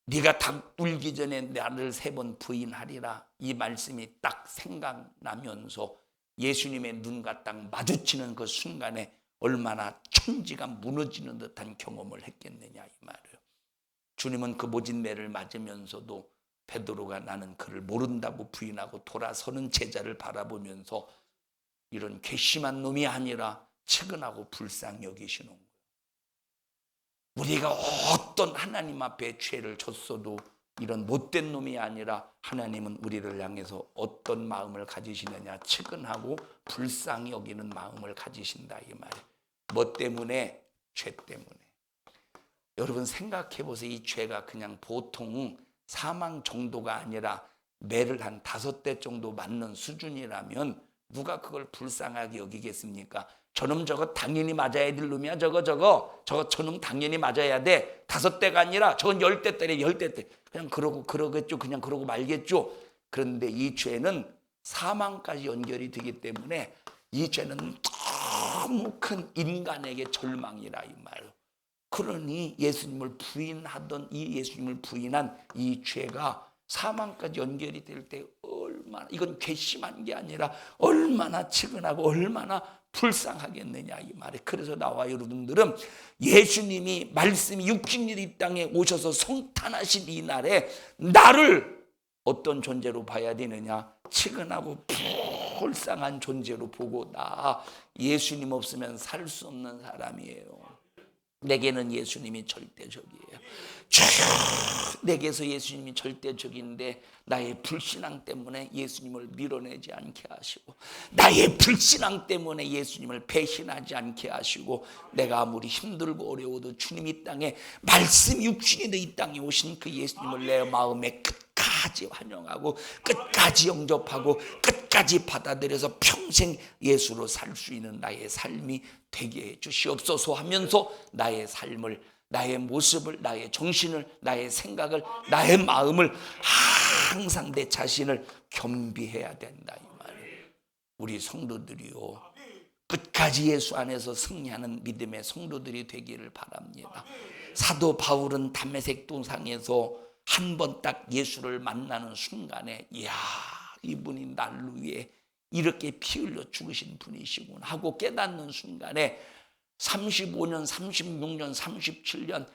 네가 닭 울기 전에 나를 3번 부인하리라. 이 말씀이 딱 생각나면서 예수님의 눈과 딱 마주치는 그 순간에 얼마나 천지가 무너지는 듯한 경험을 했겠느냐 이 말이에요. 주님은 그 모진 매를 맞으면서도 베드로가 나는 그를 모른다고 부인하고 돌아서는 제자를 바라보면서 이런 괘씸한 놈이 아니라 측은하고 불쌍히 여기시는 거예요. 우리가 어떤 하나님 앞에 죄를 졌어도 이런 못된 놈이 아니라 하나님은 우리를 향해서 어떤 마음을 가지시느냐, 측은하고 불쌍히 여기는 마음을 가지신다 이 말이에요. 뭐 때문에? 죄 때문에. 여러분 생각해 보세요. 이 죄가 그냥 보통 사망 정도가 아니라 매를 한 5대 정도 맞는 수준이라면 누가 그걸 불쌍하게 여기겠습니까? 저놈 저거 당연히 맞아야 될 놈이야. 저놈 당연히 맞아야 돼. 5대가 아니라 저건 10대 때래. 10대 때. 그냥 그러겠죠. 그냥 그러고 말겠죠. 그런데 이 죄는 사망까지 연결이 되기 때문에 이 죄는 너무 큰 인간에게 절망이라 이 말이에요. 그러니 예수님을 부인하던 이 예수님을 부인한 이 죄가 사망까지 연결이 될 때 얼마나, 이건 괘씸한 게 아니라 얼마나 측은하고 얼마나 불쌍하겠느냐 이 말에. 그래서 나와 여러분들은 예수님이 말씀이 육신이 이 땅에 오셔서 성탄하신 이 날에 나를 어떤 존재로 봐야 되느냐? 측은하고 불쌍한 존재로 보고, 나 예수님 없으면 살 수 없는 사람이에요. 내게는 예수님이 절대적이에요. 내게서 예수님이 절대적인데 나의 불신앙 때문에 예수님을 밀어내지 않게 하시고, 나의 불신앙 때문에 예수님을 배신하지 않게 하시고, 내가 아무리 힘들고 어려워도 주님 이 땅에 말씀 육신이 돼 이 땅에 오신 그 예수님을 내 마음에 끝까지 환영하고 끝까지 영접하고 끝까지 받아들여서 평생 예수로 살 수 있는 나의 삶이 되게 해 주시옵소서 하면서 나의 삶을, 나의 모습을, 나의 정신을, 나의 생각을, 나의 마음을 항상 내 자신을 겸비해야 된다 이 말이에요. 우리 성도들이요, 끝까지 예수 안에서 승리하는 믿음의 성도들이 되기를 바랍니다. 사도 바울은 담메색 도상에서 한 번 딱 예수를 만나는 순간에, 이야, 이분이 나를 위해 이렇게 피 흘려 죽으신 분이시구나 하고 깨닫는 순간에 35년, 36년, 37년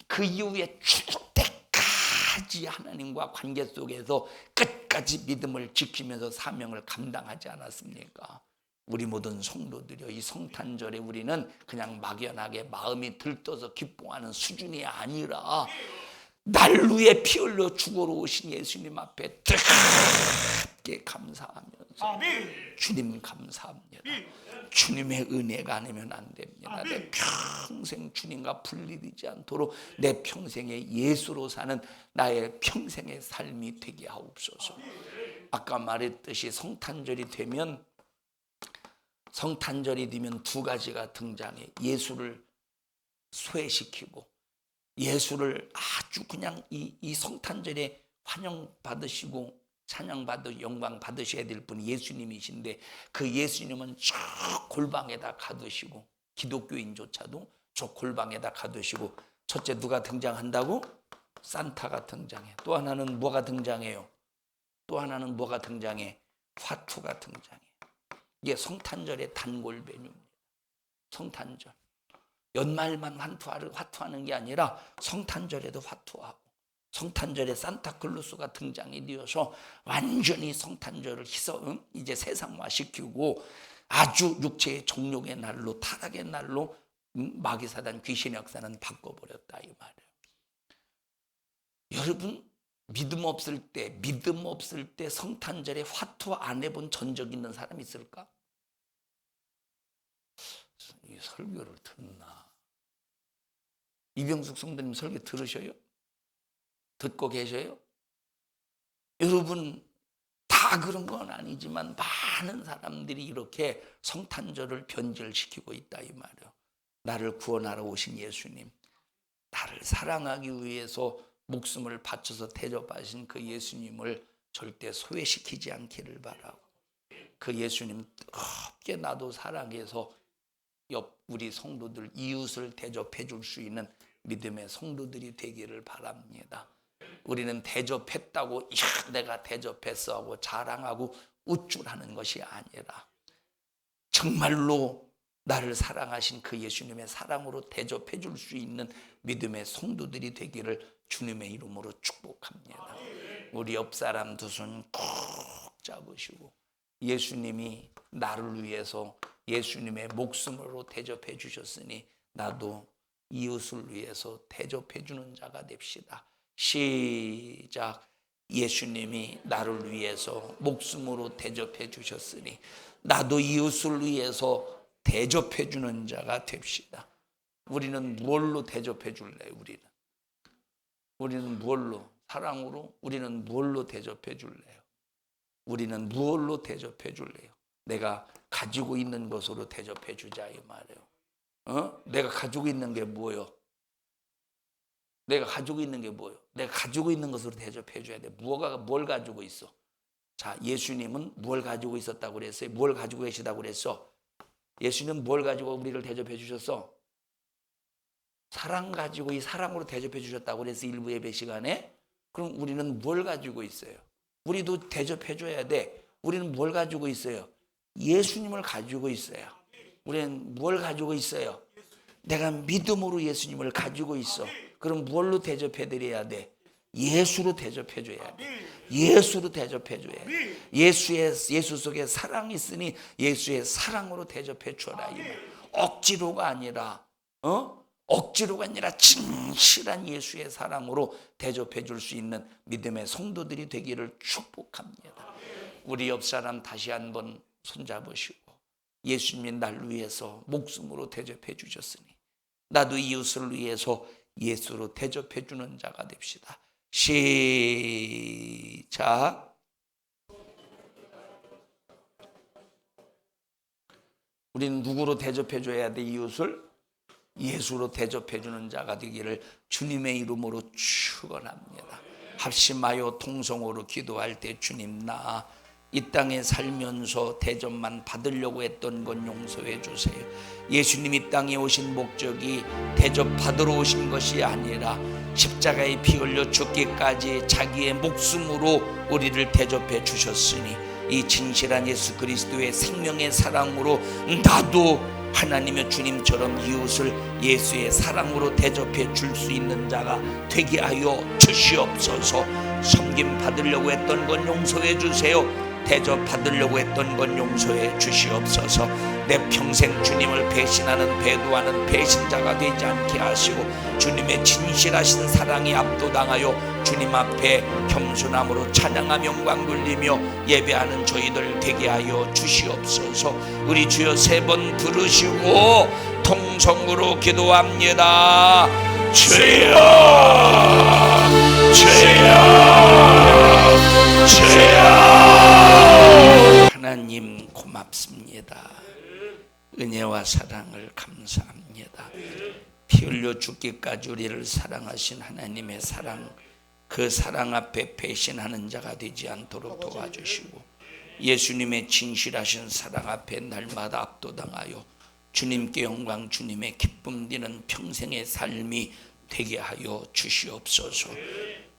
그 이후에 죽을 때까지 하나님과 관계 속에서 끝까지 믿음을 지키면서 사명을 감당하지 않았습니까? 우리 모든 성도들이요, 이 성탄절에 우리는 그냥 막연하게 마음이 들떠서 기뻐하는 수준이 아니라 날 위해 피 흘려 죽으러 오신 예수님 앞에 뜨겁게 감사하면서, 주님 감사합니다. 주님의 은혜가 아니면 안 됩니다. 내 평생 주님과 분리되지 않도록 내 평생에 예수로 사는 나의 평생의 삶이 되게 하옵소서. 아까 말했듯이 성탄절이 되면 두 가지가 등장해. 예수를 소외시키고, 예수를 아주 그냥 이 성탄절에 환영받으시고 찬양받으 영광 받으셔야 될 분이 예수님이신데, 그 예수님은 저 골방에다 가두시고, 기독교인조차도 저 골방에다 가두시고, 첫째 누가 등장한다고? 산타가 등장해. 또 하나는 뭐가 등장해요? 화투가 등장해. 이게 성탄절의 단골메뉴입니다. 성탄절. 연말만 화투하는 게 아니라 성탄절에도 화투하고, 성탄절에 산타클로스가 등장이 되어서 완전히 성탄절을 이제 세상화시키고, 아주 육체의 정욕의 날로, 타락의 날로 마귀사단 귀신의 역사는 바꿔버렸다 이 말이에요. 여러분, 믿음 없을 때 성탄절에 화투 안 해본 전적 있는 사람 있을까? 이 설교를 듣나? 이병숙 성도님 설교 들으셔요? 듣고 계셔요? 여러분, 다 그런 건 아니지만 많은 사람들이 이렇게 성탄절을 변질시키고 있다 이 말이에요. 나를 구원하러 오신 예수님, 나를 사랑하기 위해서 목숨을 바쳐서 대접하신 그 예수님을 절대 소외시키지 않기를 바라고, 그 예수님 뜨겁게 나도 사랑해서 우리 성도들, 이웃을 대접해 줄 수 있는 믿음의 성도들이 되기를 바랍니다. 우리는 대접했다고 내가 대접했어 하고 자랑하고 우쭐하는 것이 아니라 정말로 나를 사랑하신 그 예수님의 사랑으로 대접해 줄 수 있는 믿음의 성도들이 되기를 주님의 이름으로 축복합니다. 우리 옆 사람 두 손 꼭 잡으시고 예수님이 나를 위해서 예수님의 목숨으로 대접해 주셨으니 나도 이웃을 위해서 대접해 주는 자가 됩시다. 시작. 예수님이 나를 위해서 목숨으로 대접해 주셨으니 나도 이웃을 위해서 대접해 주는 자가 됩시다. 우리는 뭘로 대접해 줄래요? 우리는 뭘로? 사랑으로? 우리는 뭘로 대접해 줄래요? 우리는 무엇로 대접해 줄래요? 내가 가지고 있는 것으로 대접해 주자 이 말이에요. 내가 가지고 있는 게 뭐예요? 내가 가지고 있는 게 뭐예요? 내가 가지고 있는 것으로 대접해 줘야 돼. 뭘 가지고 있어? 자, 예수님은 뭘 가지고 있었다고 그랬어요? 뭘 가지고 계시다고 그랬어? 예수님은 뭘 가지고 우리를 대접해 주셨어? 사랑 가지고 이 사랑으로 대접해 주셨다고 그래서 일부 예배 시간에. 그럼 우리는 뭘 가지고 있어요? 우리도 대접해 줘야 돼. 우리는 뭘 가지고 있어요? 예수님을 가지고 있어요. 우리는 뭘 가지고 있어요? 내가 믿음으로 예수님을 가지고 있어. 그럼 뭘로 대접해 드려야 돼? 예수로 대접해 줘야 돼. 예수로 대접해 줘야 돼. 예수 속에 사랑이 있으니 예수의 사랑으로 대접해 줘라. 억지로가 아니라 진실한 예수의 사랑으로 대접해 줄 수 있는 믿음의 성도들이 되기를 축복합니다. 우리 옆 사람 다시 한번 손잡으시고 예수님이 날 위해서 목숨으로 대접해 주셨으니 나도 이웃을 위해서 예수로 대접해 주는 자가 됩시다. 시작. 우리는 누구로 대접해 줘야 돼? 이웃을 예수로 대접해 주는 자가 되기를 주님의 이름으로 축원합니다. 합심하여 통성으로 기도할 때 주님 나 이 땅에 살면서 대접만 받으려고 했던 건 용서해 주세요. 예수님 이 땅에 오신 목적이 대접 받으러 오신 것이 아니라 십자가에 피 흘려 죽기까지 자기의 목숨으로 우리를 대접해 주셨으니 이 진실한 예수 그리스도의 생명의 사랑으로 나도 하나님의 주님처럼 이웃을 예수의 사랑으로 대접해 줄 수 있는 자가 되게 하여 주시옵소서. 섬김 받으려고 했던 건 용서해 주세요. 대접 받으려고 했던 건 용서해 주시옵소서. 내 평생 주님을 배신하는 배도하는 배신자가 되지 않게 하시고 주님의 진실하신 사랑이 압도당하여 주님 앞에 겸손함으로 찬양하며 영광 돌리며 예배하는 저희들 되게 하여 주시옵소서. 우리 주여 세 번 부르시고 통성으로 기도합니다. 주여 주여 주여. 하나님 고맙습니다. 은혜와 사랑을 감사합니다. 피 흘려 죽기까지 우리를 사랑하신 하나님의 사랑, 그 사랑 앞에 배신하는 자가 되지 않도록 도와주시고 예수님의 진실하신 사랑 앞에 날마다 압도당하여 주님께 영광, 주님의 기쁨 드리는 평생의 삶이 되게 하여 주시옵소서.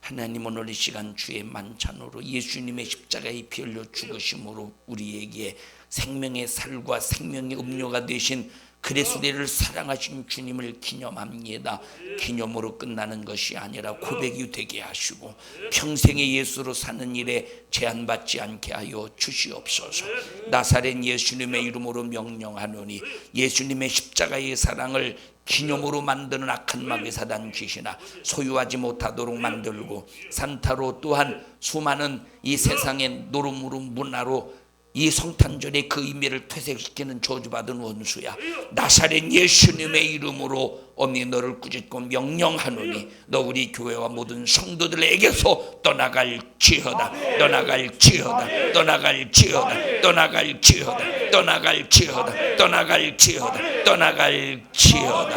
하나님 오늘 이 시간 주의 만찬으로 예수님의 십자가에 피 흘려 죽으심으로 우리에게 생명의 살과 생명의 음료가 되신 그리스도를 사랑하신 주님을 기념합니다. 기념으로 끝나는 것이 아니라 고백이 되게 하시고 평생의 예수로 사는 일에 제한받지 않게 하여 주시옵소서. 나사렛 예수님의 이름으로 명령하노니 예수님의 십자가의 사랑을 기념으로 만드는 악한 마귀 사단 귀신아 소유하지 못하도록 만들고 산타로 또한 수많은 이 세상의 노름으로 문화로 이 성탄절의 그 의미를 퇴색시키는 저주받은 원수야, 나사렛 예수님의 이름으로 엄히 너를 꾸짖고 명령하노니 너 우리 교회와 모든 성도들에게서 떠나갈지어다. 떠나갈지어다. 떠나갈지어다. 떠나갈지어다. 떠나갈지어다. 떠나갈지어다. 떠나갈지어다.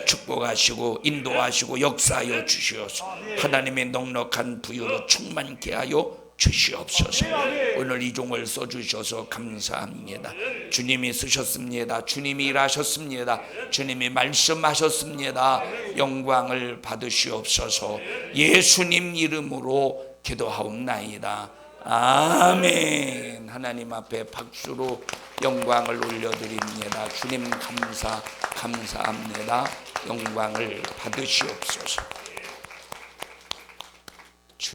축복하시고 인도하시고 역사하여 주시옵소서. 하나님의 넉넉한 부유로 충만케 하여 주시옵소서. 오늘 이 종을 써주셔서 감사합니다. 주님이 쓰셨습니다. 주님이 일하셨습니다. 주님이 말씀하셨습니다. 영광을 받으시옵소서. 예수님 이름으로 기도하옵나이다. 아멘. 하나님 앞에 박수로 영광을 올려드립니다. 주님 감사합니다. 영광을 받으시옵소서.